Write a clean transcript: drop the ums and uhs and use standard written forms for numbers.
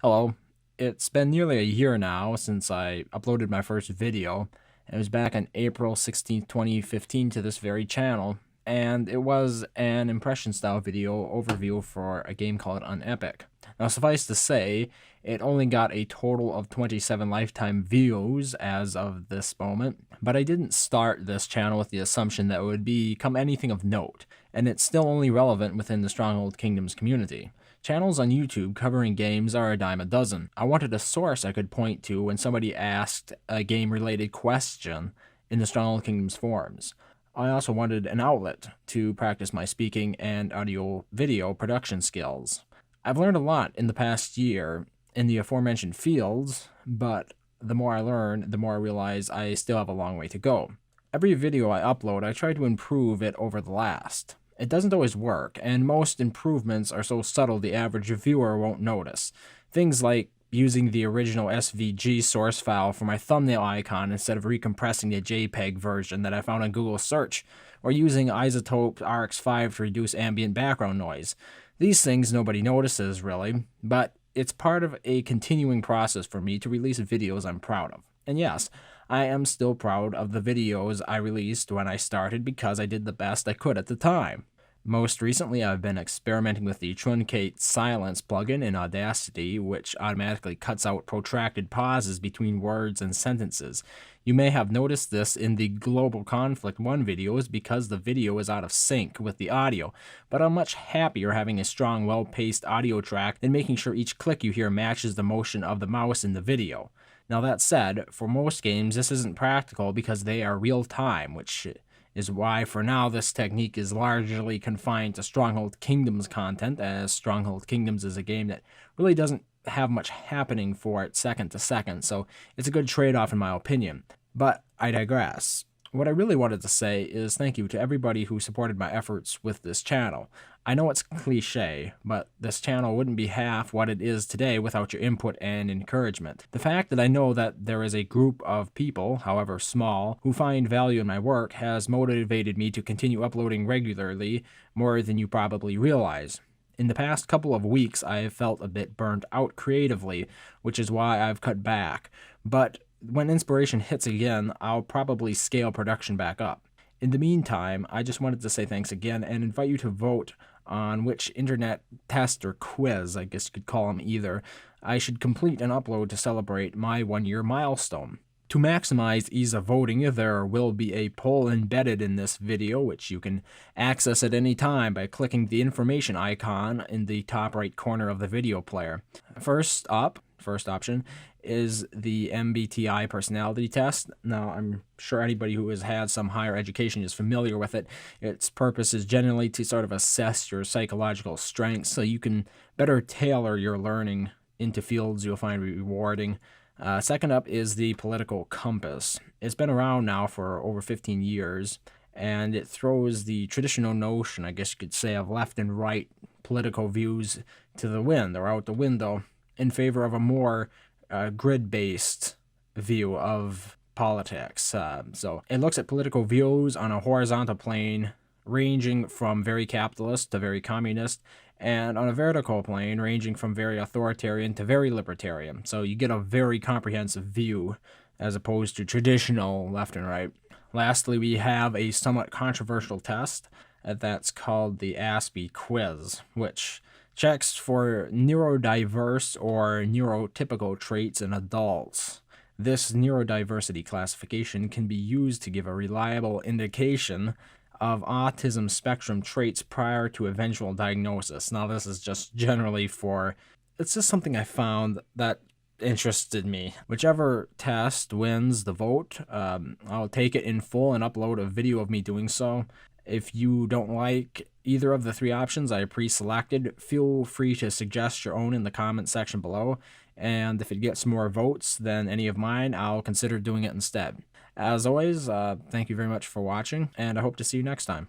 Hello. It's been nearly a year now since I uploaded my first video. It was back on April 16th, 2015 to this very channel, and it was an impression style video overview for a game called Unepic. Now suffice to say, it only got a total of 27 lifetime views as of this moment, but I didn't start this channel with the assumption that it would become anything of note, and it's still only relevant within the Stronghold Kingdoms community. Channels on YouTube covering games are a dime a dozen. I wanted a source I could point to when somebody asked a game-related question in the Stronghold Kingdoms forums. I also wanted an outlet to practice my speaking and audio-video production skills. I've learned a lot in the past year in the aforementioned fields, but the more I learn, the more I realize I still have a long way to go. Every video I upload, I try to improve it over the last. It doesn't always work, and most improvements are so subtle the average viewer won't notice. Things like using the original SVG source file for my thumbnail icon instead of recompressing the JPEG version that I found on Google search, or using Isotope RX5 to reduce ambient background noise. These things nobody notices, really, but it's part of a continuing process for me to release videos I'm proud of. And yes, I am still proud of the videos I released when I started because I did the best I could at the time. Most recently, I've been experimenting with the Truncate Silence plugin in Audacity, which automatically cuts out protracted pauses between words and sentences. You may have noticed this in the Global Conflict 1 videos because the video is out of sync with the audio, but I'm much happier having a strong, well-paced audio track than making sure each click you hear matches the motion of the mouse in the video. Now that said, for most games this isn't practical because they are real-time, which is why for now this technique is largely confined to Stronghold Kingdoms content, as Stronghold Kingdoms is a game that really doesn't have much happening for it second to second, so it's a good trade-off in my opinion. But I digress. What I really wanted to say is thank you to everybody who supported my efforts with this channel. I know it's cliche, but this channel wouldn't be half what it is today without your input and encouragement. The fact that I know that there is a group of people, however small, who find value in my work has motivated me to continue uploading regularly more than you probably realize. In the past couple of weeks, I have felt a bit burnt out creatively, which is why I've cut back. But when inspiration hits again, I'll probably scale production back up. In the meantime, I just wanted to say thanks again and invite you to vote on which internet test or quiz, I guess you could call them either, I should complete and upload to celebrate my 1-year milestone. To maximize ease of voting, there will be a poll embedded in this video, which you can access at any time by clicking the information icon in the top right corner of the video player. First option, is the MBTI personality test. Now, I'm sure anybody who has had some higher education is familiar with it. Its purpose is generally to sort of assess your psychological strengths so you can better tailor your learning into fields you'll find rewarding. Second up is the political compass. It's been around now for over 15 years, and it throws the traditional notion, I guess you could say, of left and right political views to the wind or out the window in favor of a more grid-based view of politics. So it looks at political views on a horizontal plane ranging from very capitalist to very communist, and on a vertical plane ranging from very authoritarian to very libertarian. So you get a very comprehensive view as opposed to traditional left and right. Lastly, we have a somewhat controversial test that's called the Aspie quiz, which checks for neurodiverse or neurotypical traits in adults. This neurodiversity classification can be used to give a reliable indication of autism spectrum traits prior to eventual diagnosis. Now, this is just generally it's just something I found that interested me. Whichever test wins the vote, I'll take it in full and upload a video of me doing so. If you don't like either of the 3 options I pre-selected, feel free to suggest your own in the comment section below, and if it gets more votes than any of mine, I'll consider doing it instead. As always, thank you very much for watching, and I hope to see you next time.